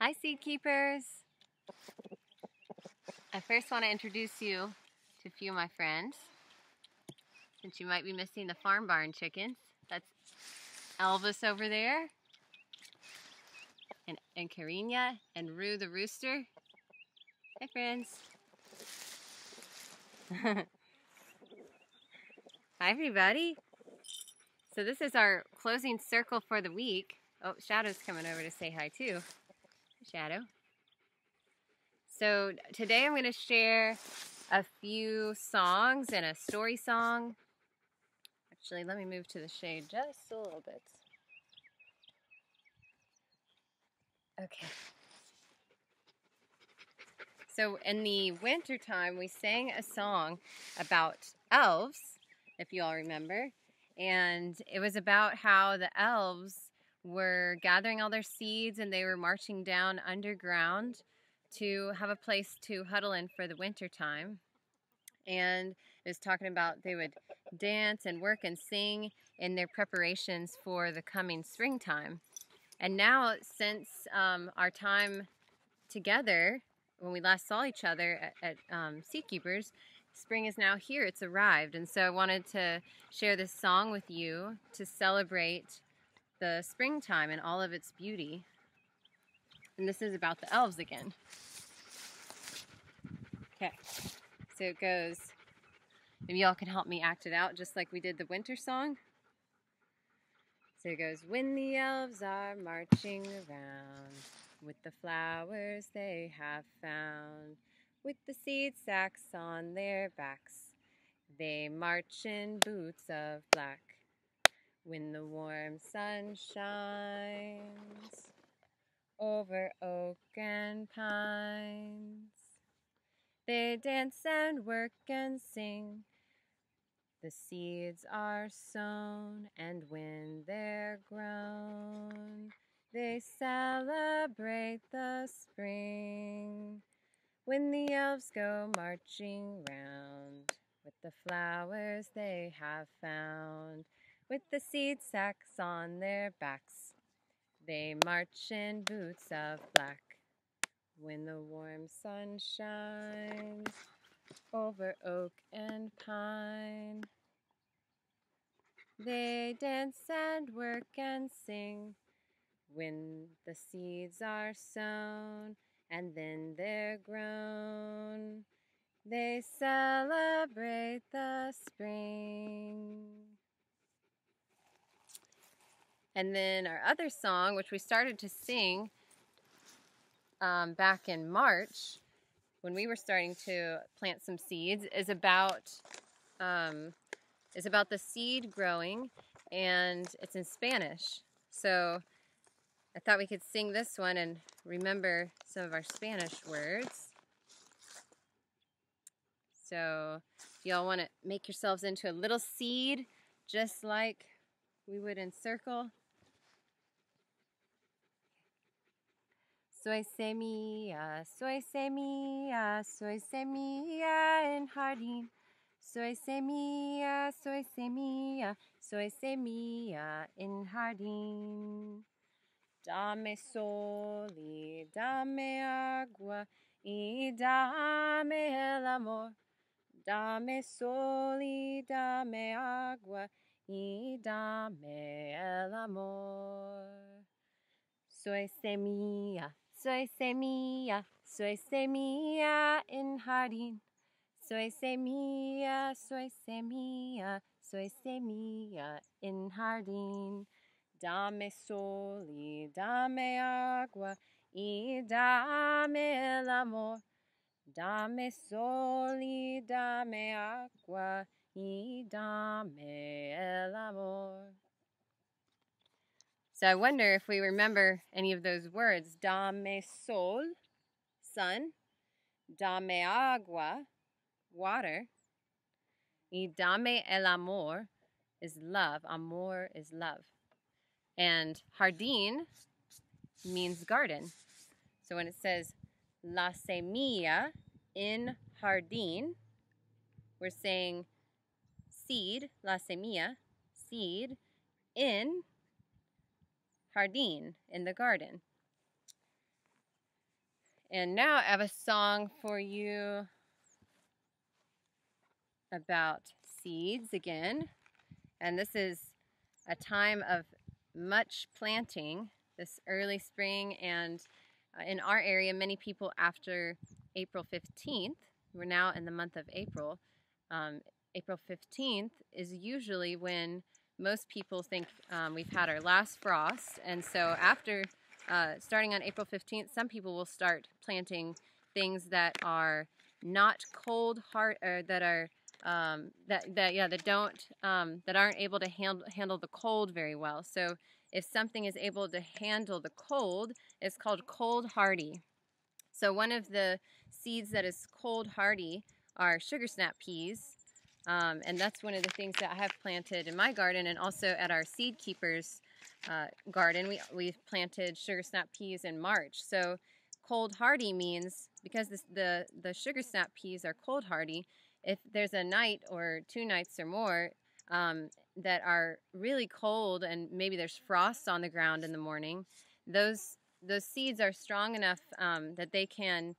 Hi, seed keepers. I first want to introduce you to a few of my friends, since you might be missing the farm barn chickens. That's Elvis over there, and Karina, and Rue the rooster. Hi, friends. Hi, everybody. So this is our closing circle for the week. Oh, Shadow's coming over to say hi, too. Shadow. So today I'm going to share a few songs and a story song. Actually, let me move to the shade just a little bit. Okay. So in the winter time, we sang a song about elves, if you all remember. And it was about how the elves were gathering all their seeds and they were marching down underground to have a place to huddle in for the winter time. And it was talking about they would dance and work and sing in their preparations for the coming springtime. And now, since our time together, when we last saw each other at Seed Keepers, spring is now here. It's arrived. And so I wanted to share this song with you to celebrate the springtime and all of its beauty. And this is about the elves again. Okay, so it goes, maybe y'all can help me act it out just like we did the winter song. So it goes, when the elves are marching around with the flowers they have found, with the seed sacks on their backs, they march in boots of black. When the warm sun shines over oak and pines, they dance and work and sing. The seeds are sown, and when they're grown, they celebrate the spring. When the elves go marching round with the flowers they have found, with the seed sacks on their backs, they march in boots of black. When the warm sun shines over oak and pine, they dance and work and sing. When the seeds are sown and then they're grown, they celebrate the spring. And then our other song, which we started to sing back in March, when we were starting to plant some seeds, is about the seed growing, and it's in Spanish. So I thought we could sing this one and remember some of our Spanish words. So if y'all want to make yourselves into a little seed, just like we would in circle. Soy semilla, soy semilla, soy semilla en jardín. Soy semilla, soy semilla, soy semilla en jardín. Dame sol y dame agua y dame el amor. Dame sol y dame agua y dame el amor. Soy semilla, soy semilla, soy semilla en jardín. Soy semilla, soy semilla, soy semilla en jardín. Dame sol y dame agua y dame el amor. Dame sol y dame agua y dame el amor. So I wonder if we remember any of those words. Dame sol, sun. Dame agua, water. Y dame el amor is love. Amor is love. And jardín means garden. So when it says la semilla in jardín, we're saying seed, la semilla, seed, in jardín, in the garden. And now I have a song for you about seeds again. And this is a time of much planting this early spring, and in our area, many people after April 15th, we're now in the month of April, April 15th is usually when most people think we've had our last frost, and so after starting on April 15th, some people will start planting things that are not cold hard, or that are that aren't able to handle the cold very well. So if something is able to handle the cold, it's called cold hardy. So one of the seeds that is cold hardy are sugar snap peas, and that's one of the things that I have planted in my garden, and also at our seed keepers garden. We've planted sugar snap peas in March. So cold hardy means, because the sugar snap peas are cold hardy, if there's a night or 2 nights or more that are really cold and maybe there's frost on the ground in the morning, those seeds are strong enough that they can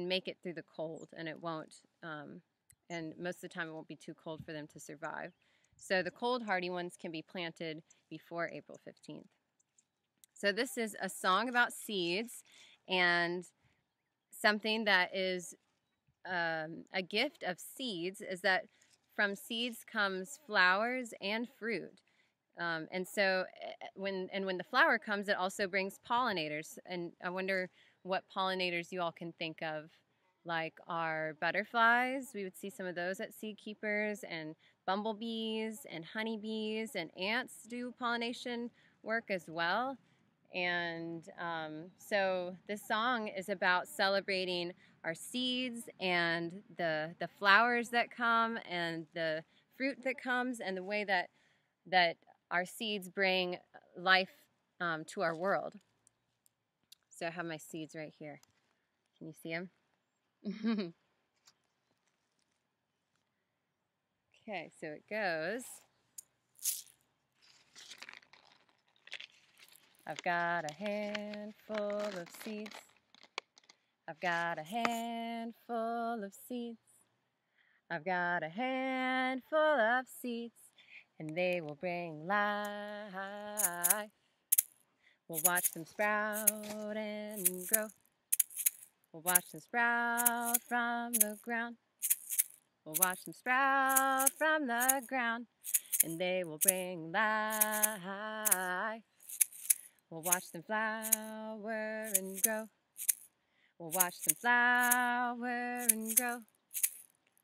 make it through the cold, and it won't, and most of the time it won't be too cold for them to survive. So the cold hardy ones can be planted before April 15th. So this is a song about seeds, and something that is a gift of seeds is that from seeds comes flowers and fruit. And so when the flower comes, it also brings pollinators. And I wonder what pollinators you all can think of, like our butterflies. We would see some of those at seed keepers, and bumblebees and honeybees, and ants do pollination work as well. And so this song is about celebrating our seeds and the flowers that come and the fruit that comes, and the way that our seeds bring life to our world. So I have my seeds right here. Can you see them? Okay, so it goes. I've got a handful of seeds. I've got a handful of seeds. I've got a handful of seeds, and they will bring life. We'll watch them sprout and grow. We'll watch them sprout from the ground. We'll watch them sprout from the ground, and they will bring life. We'll watch them flower and grow. We'll watch them flower and grow.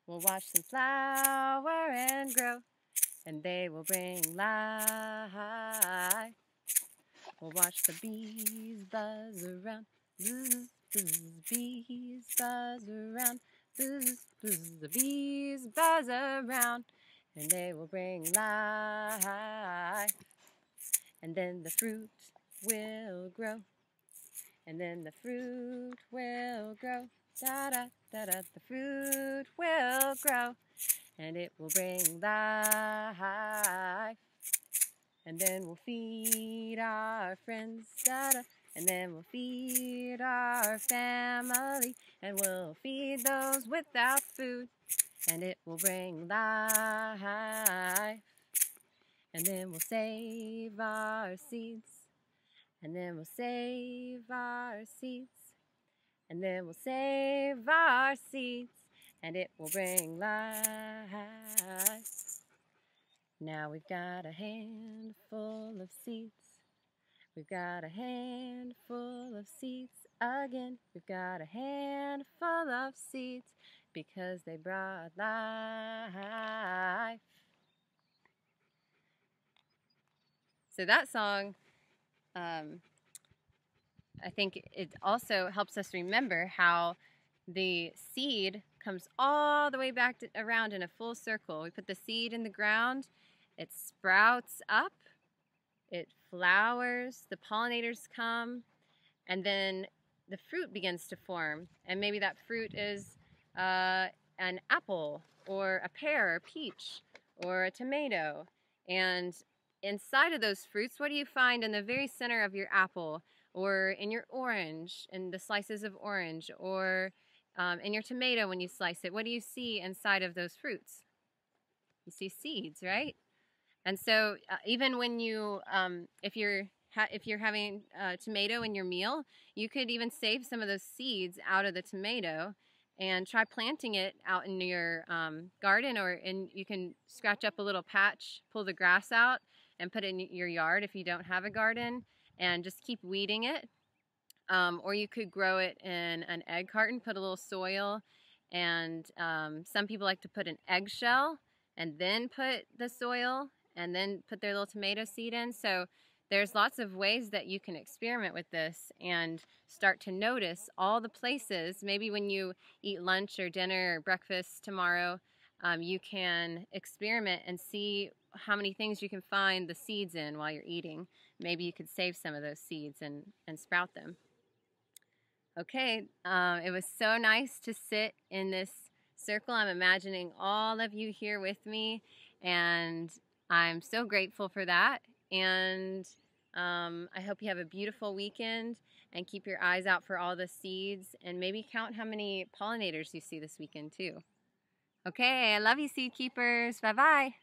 We'll watch them flower and grow, and they will bring life. We'll watch the bees buzz around. Buzz, buzz, bees buzz around. Buzz, buzz, the bees buzz around, and they will bring life. And then the fruit will grow. And then the fruit will grow. Da da da da. The fruit will grow, and it will bring life. And then we'll feed our friends. Da da. And then we'll feed our family, and we'll feed those without food, and it will bring life. And then we'll save our seeds. And then we'll save our seeds. And then we'll save our seeds, and it will bring life. Now we've got a handful of seeds. We've got a handful of seeds again. We've got a handful of seeds, because they brought life. So that song, I think it also helps us remember how the seed comes all the way back around in a full circle. We put the seed in the ground, it sprouts up, it flowers, the pollinators come, and then the fruit begins to form. And maybe that fruit is an apple, or a pear, or peach, or a tomato. And inside of those fruits, what do you find in the very center of your apple or in your orange, in the slices of orange, or in your tomato when you slice it. What do you see inside of those fruits? You see seeds, right? And so even when you, if you're having tomato in your meal, you could even save some of those seeds out of the tomato and try planting it out in your garden, you can scratch up a little patch, pull the grass out, and put it in your yard if you don't have a garden, and just keep weeding it. Or you could grow it in an egg carton, put a little soil, and some people like to put an eggshell and then put the soil and then put their little tomato seed in. So there's lots of ways that you can experiment with this and start to notice all the places. Maybe when you eat lunch or dinner or breakfast tomorrow, you can experiment and see how many things you can find the seeds in while you're eating. Maybe you could save some of those seeds and sprout them. Okay, it was so nice to sit in this circle. I'm imagining all of you here with me, and I'm so grateful for that. And I hope you have a beautiful weekend, and keep your eyes out for all the seeds, and maybe count how many pollinators you see this weekend too. Okay, I love you, seed keepers. Bye-bye.